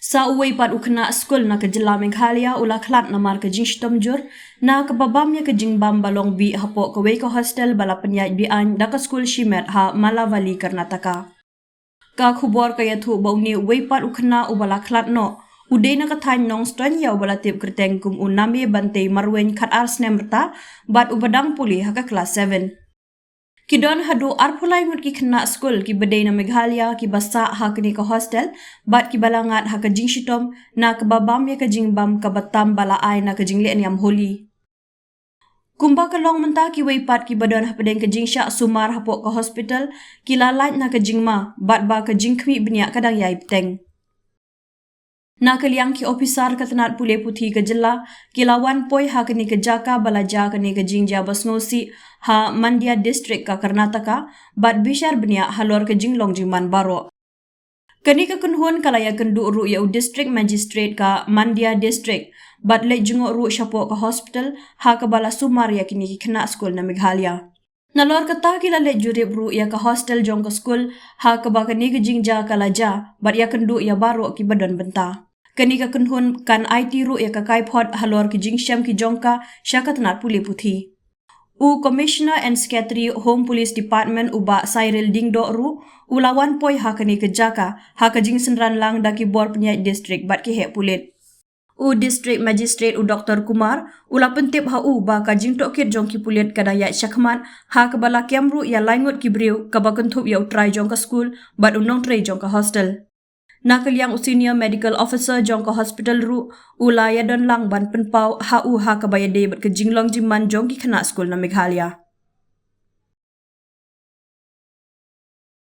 Sa uway pat ukna skul na ke Jylla Meghalaya ula klat na mar ke jingstom jur na ke babamnya ke jingbam balong bi hapo ke wei ke hostel bala penyait bi an da ke skul shimet ha Malavali Karnataka. Ka khubor ka yathu bauni wei pat ukna ubala klat no udai na kathan nong ston ya ubala tip kerteng kum unami bante marwen khat ars nemrta bat ubadang puli ha ka kelas 7. Kidon hadu arpulai mut ki khynnah skul ki bedai na Meghalaya ki basa ha kini ke hostel bat ki balangat ha ke jingshitom na ke babam ya ke jingbam ke batam bala ai na ke jingle niam holi. Kumba ke long menta ki weipat ki badon ha pedeng ke jingsha sumar hapok ke hospital ki lalait na ke jingma bat ba ke jingkmi benya kadang yai peteng. Na ke liang ki ofisar ke tenat pule puthi ke Jylla ki lawan poi ha kini ke jaka balaja kini ke jingjap basnosi ha Mandya district ka Karnataka bat bishar benya halor ke jinglong jingman baro. Kini ke kunhun kalaya kendu ru ya district magistrate ka Mandya district bat le jengok ru syapo ke hospital ha ke bala sumar ya kini ki khynnah skul na Meghalaya. Nalor kata kila le jurib ru ya ke hostel jong ke skul ha ke ba kini ke jingja kalaja bat ya kendu ya baro ki badon benta. Kini ke kunhun kan IT ru ya ke kaipod halor ki jingsham ki jongka syakat nat puli puthi. U Commissioner and Secretary Home Police Department uba Cyril Dingdo ru ulawan poi ha kini ke jaka ha ke jing senran lang daki bor penyait district bat ki hek pulit. U District Magistrate u Dr. Kumar ula pentip ha u ba ka jing tokit jong ki pulit kadayat syakmat ha ke bala kiamru ya laingut ki briu ka ba kentup ya utrai jong ke skul bat unong trai jong ke hostel. Na ke liang senior medical officer jong ke hospital ru ula ya don lang ban penpau ha u ha ke bayade bat ke jinglong jiman jong ki khynnah skul na Meghalaya.